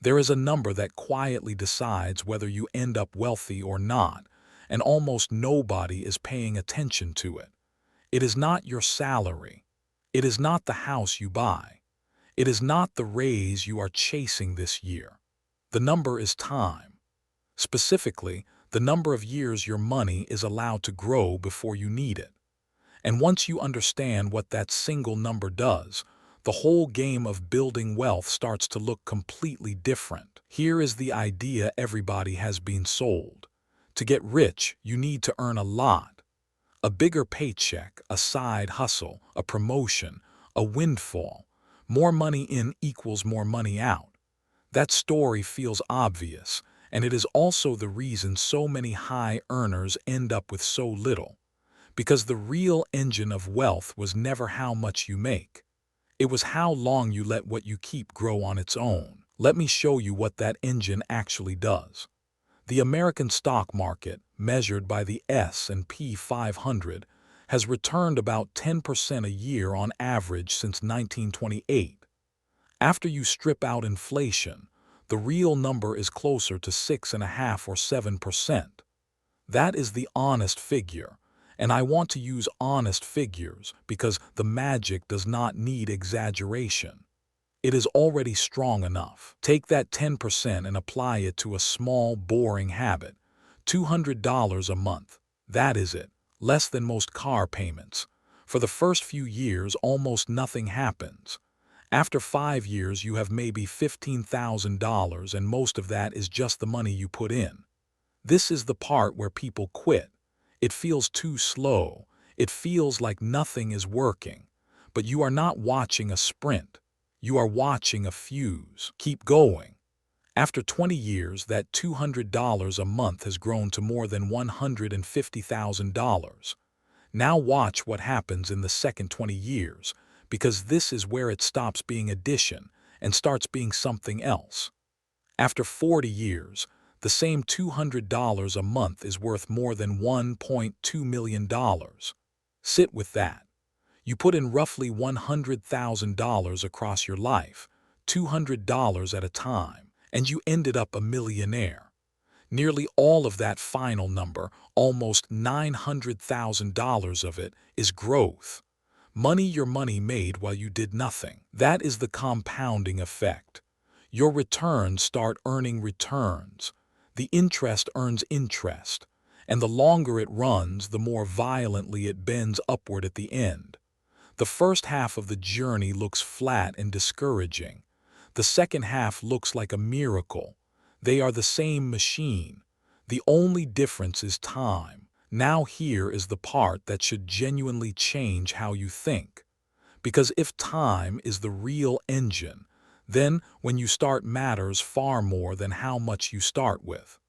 There is a number that quietly decides whether you end up wealthy or not, and almost nobody is paying attention to it. It is not your salary. It is not the house you buy. It is not the raise you are chasing this year. The number is time. Specifically, the number of years your money is allowed to grow before you need it. And once you understand what that single number does, the whole game of building wealth starts to look completely different. Here is the idea everybody has been sold. To get rich, you need to earn a lot. A bigger paycheck, a side hustle, a promotion, a windfall. More money in equals more money out. That story feels obvious, and it is also the reason so many high earners end up with so little. Because the real engine of wealth was never how much you make. It was how long you let what you keep grow on its own. Let me show you what that engine actually does. The American stock market, measured by the S&P 500, has returned about 10% a year on average since 1928. After you strip out inflation, the real number is closer to 6.5 or 7%. That is the honest figure. And I want to use honest figures because the magic does not need exaggeration. It is already strong enough. Take that 10% and apply it to a small, boring habit. $200 a month. That is it. Less than most car payments. For the first few years, almost nothing happens. After 5 years, you have maybe $15,000, and most of that is just the money you put in. This is the part where people quit. It feels too slow. It feels like nothing is working. But you are not watching a sprint. You are watching a fuse. Keep going. After 20 years, that $200 a month has grown to more than $150,000. Now watch what happens in the second 20 years, because this is where it stops being addition and starts being something else. After 40 years, the same $200 a month is worth more than $1.2 million. Sit with that. You put in roughly $100,000 across your life, $200 at a time, and you ended up a millionaire. Nearly all of that final number, almost $900,000 of it, is growth. Money your money made while you did nothing. That is the compounding effect. Your returns start earning returns. The interest earns interest, and the longer it runs, the more violently it bends upward at the end. The first half of the journey looks flat and discouraging. The second half looks like a miracle. They are the same machine. The only difference is time. Now here is the part that should genuinely change how you think. Because if time is the real engine, then when you start matters far more than how much you start with.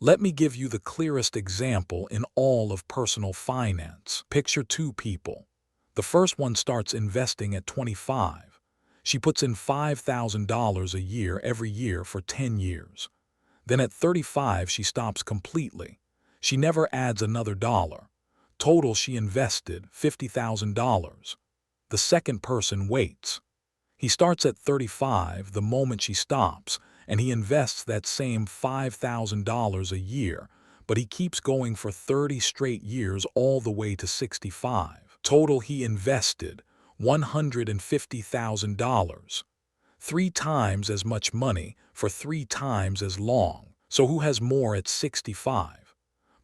Let me give you the clearest example in all of personal finance. Picture two people. The first one starts investing at 25. She puts in $5,000 a year every year for 10 years. Then at 35, she stops completely. She never adds another dollar. Total, she invested $50,000. The second person waits. He starts at 35 the moment she stops, and he invests that same $5,000 a year, but he keeps going for 30 straight years all the way to 65. Total, he invested $150,000. 3 times as much money for 3 times as long. So who has more at 65?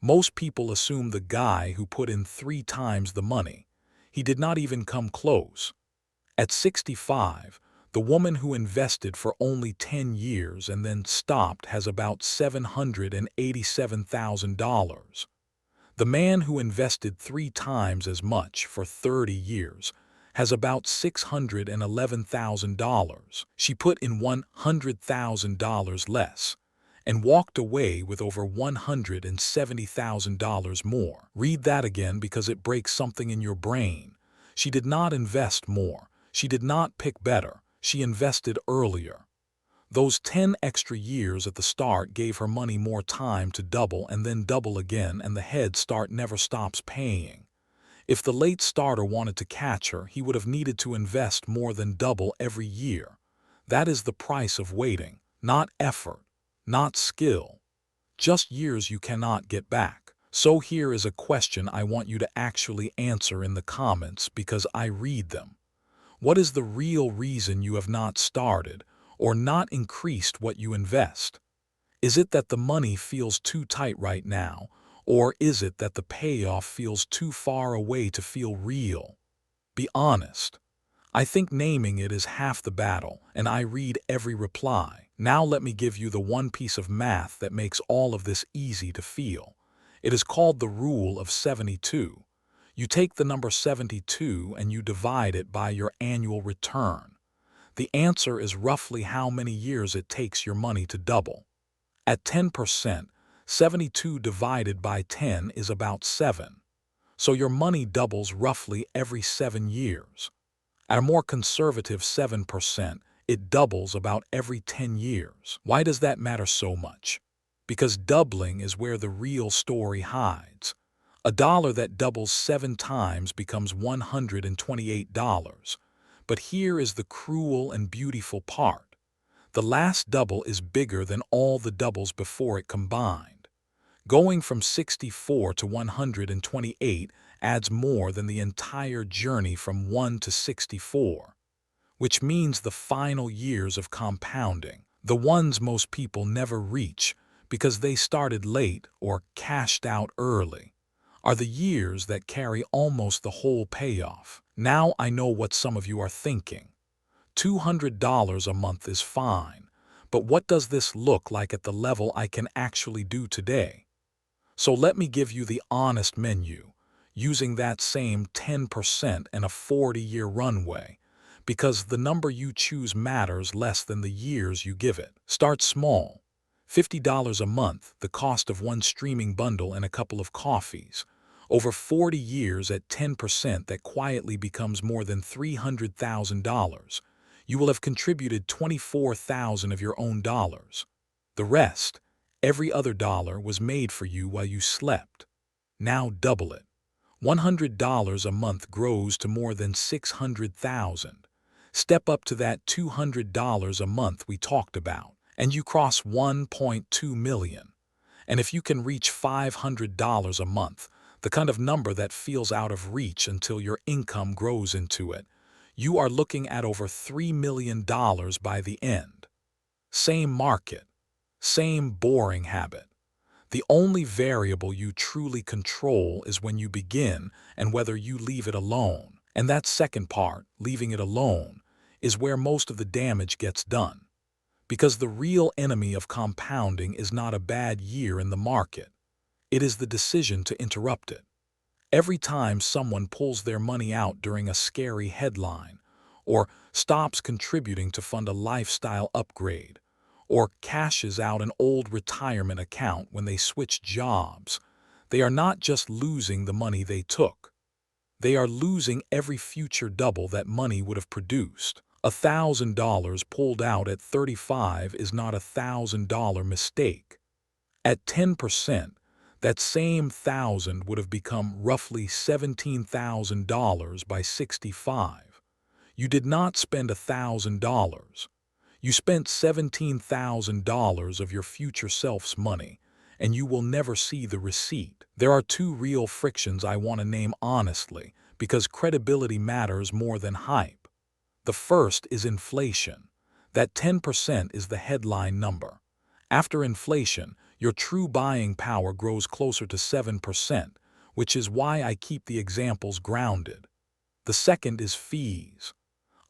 Most people assume the guy who put in 3 times the money. He did not even come close. At 65, the woman who invested for only 10 years and then stopped has about $787,000. The man who invested 3 times as much for 30 years has about $611,000. She put in $100,000 less and walked away with over $170,000 more. Read that again because it breaks something in your brain. She did not invest more. She did not pick better. She invested earlier. Those 10 extra years at the start gave her money more time to double and then double again, and the head start never stops paying. If the late starter wanted to catch her, he would have needed to invest more than double every year. That is the price of waiting, not effort, not skill, just years you cannot get back. So here is a question I want you to actually answer in the comments because I read them. What is the real reason you have not started or not increased what you invest? Is it that the money feels too tight right now, or is it that the payoff feels too far away to feel real? Be honest. I think naming it is half the battle, and I read every reply. Now let me give you the one piece of math that makes all of this easy to feel. It is called the rule of 72. You take the number 72 and you divide it by your annual return. The answer is roughly how many years it takes your money to double. At 10%, 72 divided by 10 is about 7. So your money doubles roughly every 7 years. At a more conservative 7%, it doubles about every 10 years. Why does that matter so much? Because doubling is where the real story hides. A dollar that doubles 7 times becomes $128. But here is the cruel and beautiful part. The last double is bigger than all the doubles before it combined. Going from 64 to 128 adds more than the entire journey from 1 to 64, which means the final years of compounding, the ones most people never reach because they started late or cashed out early, are the years that carry almost the whole payoff. Now I know what some of you are thinking. $200 a month is fine, but what does this look like at the level I can actually do today? So let me give you the honest menu, using that same 10% and a 40-year runway, because the number you choose matters less than the years you give it. Start small. $50 a month, the cost of one streaming bundle and a couple of coffees. Over 40 years at 10%, that quietly becomes more than $300,000. You will have contributed $24,000 of your own dollars. The rest, every other dollar, was made for you while you slept. Now double it. $100 a month grows to more than $600,000. Step up to that $200 a month we talked about, and you cross $1.2 million. And if you can reach $500 a month, the kind of number that feels out of reach until your income grows into it, you are looking at over $3 million by the end. Same market, same boring habit. The only variable you truly control is when you begin and whether you leave it alone. And that second part, leaving it alone, is where most of the damage gets done. Because the real enemy of compounding is not a bad year in the market. It is the decision to interrupt it. Every time someone pulls their money out during a scary headline, or stops contributing to fund a lifestyle upgrade, or cashes out an old retirement account when they switch jobs, they are not just losing the money they took. They are losing every future double that money would have produced. $1,000 pulled out at 35 is not $1,000 mistake. At 10%, that same $1,000 would have become roughly $17,000 by 65. You did not spend $1,000. You spent $17,000 of your future self's money, and you will never see the receipt. There are two real frictions I want to name honestly, because credibility matters more than hype. The first is inflation. That 10% is the headline number. After inflation, your true buying power grows closer to 7%, which is why I keep the examples grounded. The second is fees.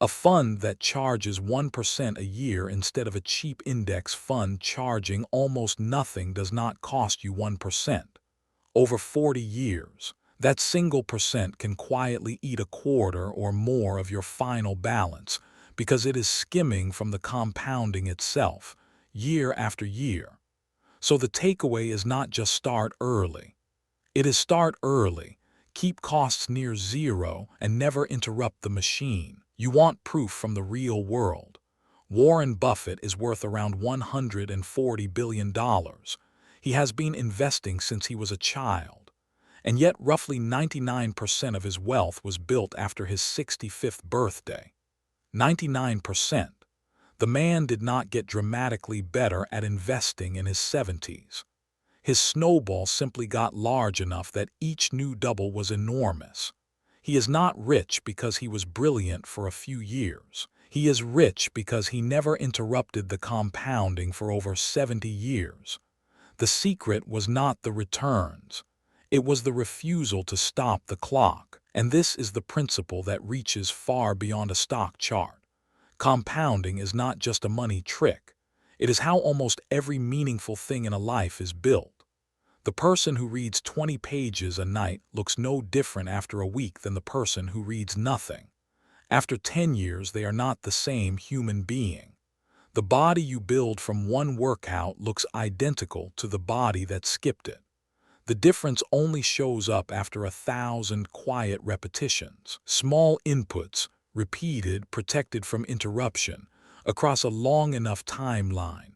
A fund that charges 1% a year instead of a cheap index fund charging almost nothing does not cost you 1%. Over 40 years, that single percent can quietly eat a quarter or more of your final balance because it is skimming from the compounding itself, year after year. So the takeaway is not just start early. It is start early, keep costs near zero, and never interrupt the machine. You want proof from the real world. Warren Buffett is worth around $140 billion. He has been investing since he was a child. And yet roughly 99% of his wealth was built after his 65th birthday. 99%. The The man did not get dramatically better at investing in his 70s. His snowball simply got large enough that each new double was enormous. He is not rich because he was brilliant for a few years. He is rich because he never interrupted the compounding for over 70 years. The secret was not the returns. It was the refusal to stop the clock. And this is the principle that reaches far beyond a stock chart. Compounding is not just a money trick. It is how almost every meaningful thing in a life is built. The person who reads 20 pages a night looks no different after a week than the person who reads nothing. After 10 years, they are not the same human being. The body you build from one workout looks identical to the body that skipped it. The difference only shows up after 1,000 quiet repetitions, small inputs, repeated, protected from interruption, across a long enough timeline.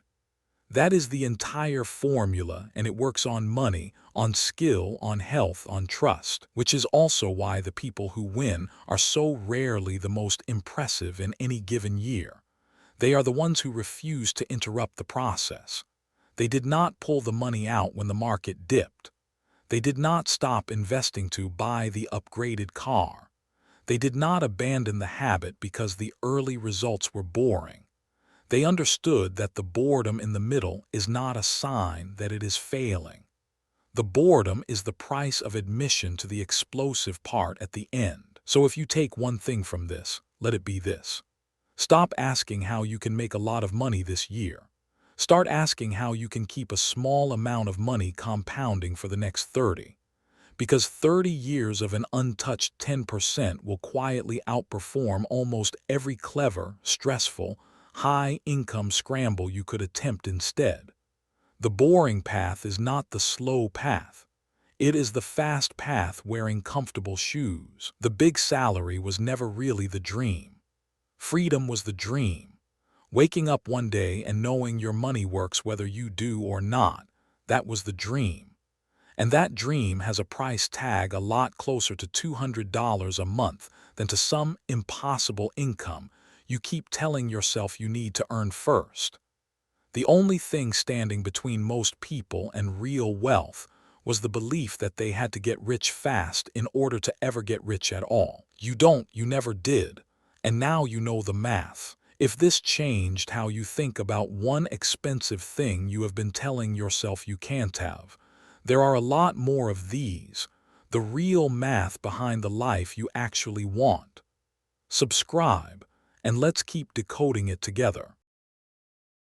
That is the entire formula, and it works on money, on skill, on health, on trust, which is also why the people who win are so rarely the most impressive in any given year. They are the ones who refuse to interrupt the process. They did not pull the money out when the market dipped. They did not stop investing to buy the upgraded car. They did not abandon the habit because the early results were boring. They understood that the boredom in the middle is not a sign that it is failing. The boredom is the price of admission to the explosive part at the end. So if you take one thing from this, let it be this. Stop asking how you can make a lot of money this year. Start asking how you can keep a small amount of money compounding for the next 30. Because 30 years of an untouched 10% will quietly outperform almost every clever, stressful, high-income scramble you could attempt instead. The boring path is not the slow path. It is the fast path wearing comfortable shoes. The big salary was never really the dream. Freedom was the dream. Waking up one day and knowing your money works whether you do or not, that was the dream. And that dream has a price tag a lot closer to $200 a month than to some impossible income you keep telling yourself you need to earn first. The only thing standing between most people and real wealth was the belief that they had to get rich fast in order to ever get rich at all. You never did. And now you know the math. If this changed how you think about one expensive thing you have been telling yourself you can't have, there are a lot more of these, the real math behind the life you actually want. Subscribe, and let's keep decoding it together.